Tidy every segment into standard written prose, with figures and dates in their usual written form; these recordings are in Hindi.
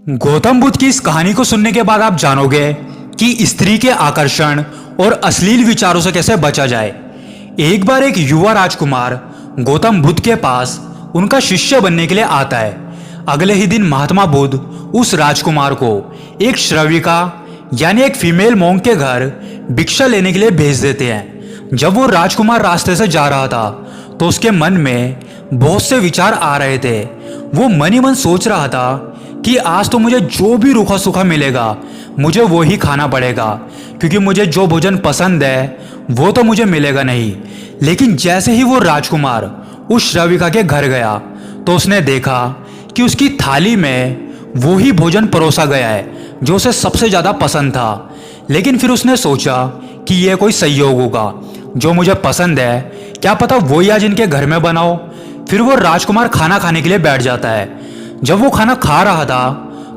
गौतम बुद्ध की इस कहानी को सुनने के बाद आप जानोगे कि स्त्री के आकर्षण और अश्लील विचारों से कैसे बचा जाए। एक बार एक युवा राजकुमार गौतम बुद्ध के पास उनका शिष्य बनने के लिए आता है। अगले ही दिन महात्मा बुद्ध उस राजकुमार को एक श्रविका यानी एक फीमेल मॉन्क के घर भिक्षा लेने के लिए भेज देते हैं। जब वो राजकुमार रास्ते से जा रहा था तो उसके मन में बहुत से विचार आ रहे थे। वो मन ही मन सोच रहा था कि आज तो मुझे जो भी रूखा सूखा मिलेगा मुझे वो ही खाना पड़ेगा, क्योंकि मुझे जो भोजन पसंद है वो तो मुझे मिलेगा नहीं। लेकिन जैसे ही वो राजकुमार उस श्रविका के घर गया तो उसने देखा कि उसकी थाली में वो ही भोजन परोसा गया है जो उसे सबसे ज़्यादा पसंद था। लेकिन फिर उसने सोचा कि यह कोई संयोग होगा, जो मुझे पसंद है क्या पता वही आज इनके घर में बनाओ। फिर वो राजकुमार खाना खाने के लिए बैठ जाता है। जब वो खाना खा रहा था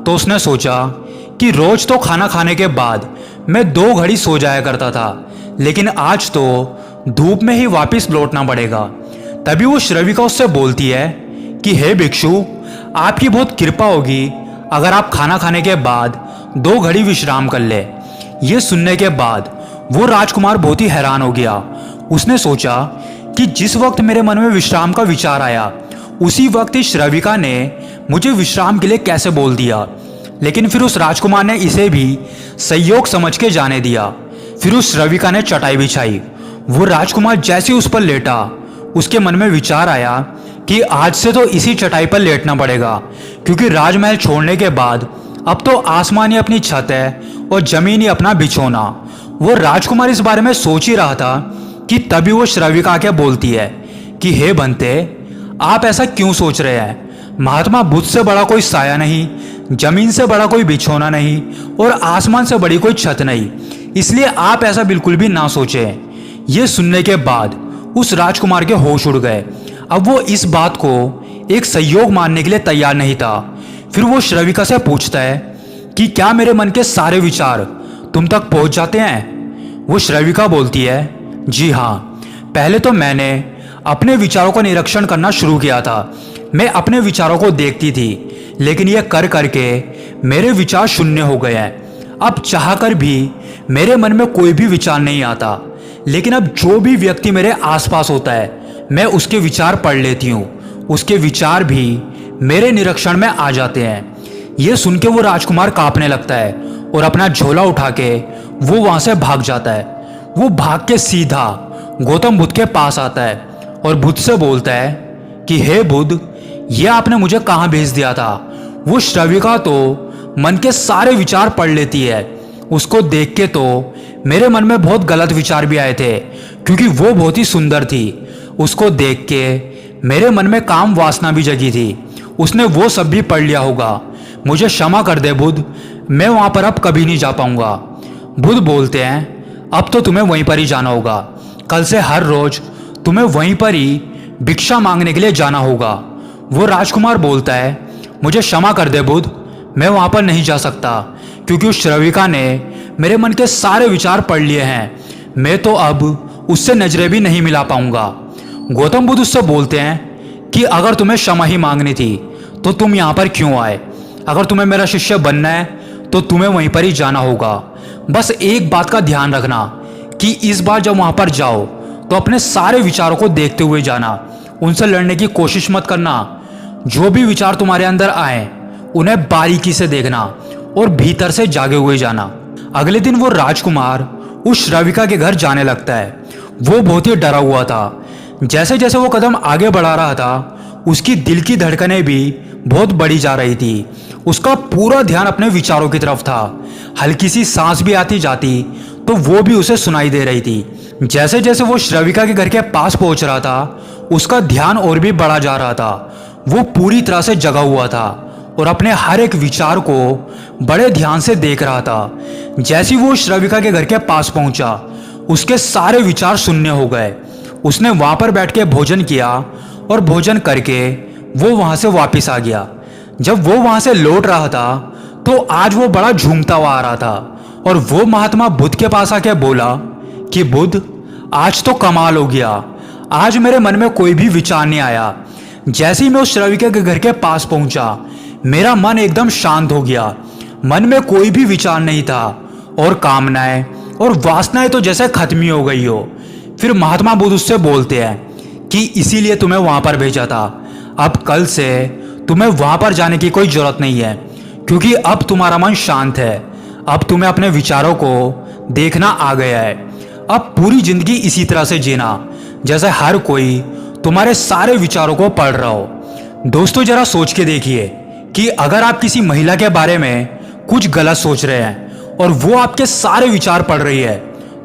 तो उसने सोचा कि रोज तो खाना खाने के बाद मैं 2 घड़ी सो जाया करता था, लेकिन आज तो धूप में ही वापस लौटना पड़ेगा। तभी वो श्रविका उससे बोलती है कि हे भिक्षु, आपकी बहुत कृपा होगी अगर आप खाना खाने के बाद 2 घड़ी विश्राम कर ले। ये सुनने के बाद वो राजकुमार बहुत ही हैरान हो गया। उसने सोचा कि जिस वक्त मेरे मन में विश्राम का विचार आया उसी वक्त ही श्रविका ने मुझे विश्राम के लिए कैसे बोल दिया। लेकिन फिर उस राजकुमार ने इसे भी संयोग समझ के जाने दिया। फिर उस श्रविका ने चटाई बिछाई। वो राजकुमार जैसे उस पर लेटा उसके मन में विचार आया कि आज से तो इसी चटाई पर लेटना पड़ेगा, क्योंकि राजमहल छोड़ने के बाद अब तो आसमान ही अपनी छत है और जमीन ही अपना बिछोना। वो राजकुमार इस बारे में सोच ही रहा था कि तभी वो श्रविका आके बोलती है कि हे बनते, आप ऐसा क्यों सोच रहे हैं? महात्मा बुद्ध से बड़ा कोई साया नहीं, जमीन से बड़ा कोई बिछोना नहीं और आसमान से बड़ी कोई छत नहीं, इसलिए आप ऐसा बिल्कुल भी ना सोचें। ये सुनने के बाद उस राजकुमार के होश उड़ गए। अब वो इस बात को एक संयोग मानने के लिए तैयार नहीं था। फिर वो श्रविका से पूछता है कि क्या मेरे मन के सारे विचार तुम तक पहुंच जाते हैं? वो श्रविका बोलती है, जी हाँ, पहले तो मैंने अपने विचारों का निरीक्षण करना शुरू किया था। मैं अपने विचारों को देखती थी, लेकिन यह कर करके मेरे विचार शून्य हो गए हैं। अब चाहकर भी मेरे मन में कोई भी विचार नहीं आता, लेकिन अब जो भी व्यक्ति मेरे आसपास होता है मैं उसके विचार पढ़ लेती हूँ। उसके विचार भी मेरे निरीक्षण में आ जाते हैं। यह सुन के वो राजकुमार कांपने लगता है और अपना झोला उठा के वो वहाँ से भाग जाता है। वो भाग के सीधा गौतम बुद्ध के पास आता है और बुद्ध से बोलता है कि हे बुद्ध, ये आपने मुझे कहाँ भेज दिया था? वो श्रविका तो मन के सारे विचार पढ़ लेती है। उसको देख के तो मेरे मन में बहुत गलत विचार भी आए थे, क्योंकि वो बहुत ही सुंदर थी। उसको देख के मेरे मन में काम वासना भी जगी थी। उसने वो सब भी पढ़ लिया होगा। मुझे क्षमा कर दे बुद्ध, मैं वहाँ पर अब कभी नहीं जा पाऊँगा। बुद्ध बोलते हैं, अब तो तुम्हें वहीं पर ही जाना होगा। कल से हर रोज तुम्हें वहीं पर ही भिक्षा मांगने के लिए जाना होगा। वो राजकुमार बोलता है, मुझे क्षमा कर दे बुद्ध, मैं वहाँ पर नहीं जा सकता, क्योंकि उस श्रविका ने मेरे मन के सारे विचार पढ़ लिए हैं। मैं तो अब उससे नजरें भी नहीं मिला पाऊंगा। गौतम बुद्ध उससे बोलते हैं कि अगर तुम्हें क्षमा ही मांगनी थी तो तुम यहाँ पर क्यों आए? अगर तुम्हें मेरा शिष्य बनना है तो तुम्हें वहीं पर ही जाना होगा। बस एक बात का ध्यान रखना कि इस बार जब वहाँ पर जाओ तो अपने सारे विचारों को देखते हुए जाना, उनसे लड़ने की कोशिश मत करना। जो भी विचार तुम्हारे अंदर आए उन्हें बारीकी से देखना और भीतर से जागे हुए जाना। अगले दिन वो राजकुमार उस श्रविका के घर जाने लगता है। वो बहुत ही डरा हुआ था। जैसे जैसे वो कदम आगे बढ़ा रहा था उसकी दिल की धड़कनें भी बहुत बढ़ी जा रही थी। उसका पूरा ध्यान अपने विचारों की तरफ था। हल्की सी सांस भी आती जाती तो वो भी उसे सुनाई दे रही थी। जैसे जैसे वो श्रविका के घर के पास पहुंच रहा था उसका ध्यान और भी बढ़ा जा रहा था। वो पूरी तरह से जगा हुआ था और अपने हर एक विचार को बड़े ध्यान से देख रहा था। जैसे ही वो श्रविका के घर के पास पहुंचा उसके सारे विचार शून्य हो गए। उसने वहां पर बैठ के भोजन किया और भोजन करके वो वहां से वापस आ गया। जब वो वहां से लौट रहा था तो आज वो बड़ा झूमता हुआ आ रहा था और वो महात्मा बुद्ध के पास आके बोला कि बुद्ध, आज तो कमाल हो गया, आज मेरे मन में कोई भी विचार नहीं आया। जैसे ही मैं उस श्रविका के घर के पास पहुंचा मेरा मन एकदम शांत हो गया। मन में कोई भी विचार नहीं था और कामनाएं और वासनाएं तो जैसे खत्म ही हो गई हो। फिर महात्मा बुद्ध उससे बोलते हैं कि इसीलिए तुम्हें वहां पर भेजा था। अब कल से तुम्हें वहां पर जाने की कोई जरूरत नहीं है, क्योंकि अब तुम्हारा मन शांत है। अब तुम्हें अपने विचारों को देखना आ गया है। अब पूरी जिंदगी इसी तरह से जीना जैसे हर कोई तुम्हारे सारे विचारों को पढ़ रहा हो। दोस्तों, जरा सोच के देखिए कि अगर आप किसी महिला के बारे में कुछ गलत सोच रहे हैं और वो आपके सारे विचार पढ़ रही है,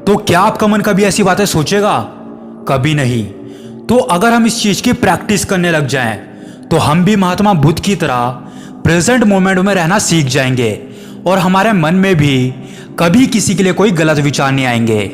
तो क्या आपका मन कभी ऐसी बातें सोचेगा? कभी नहीं। तो अगर हम इस चीज की प्रैक्टिस करने लग जाएं, तो हम भी महात्मा बुद्ध की तरह प्रेजेंट मोमेंट में रहना सीख जाएंगे और हमारे मन में भी कभी किसी के लिए कोई गलत विचार नहीं आएंगे।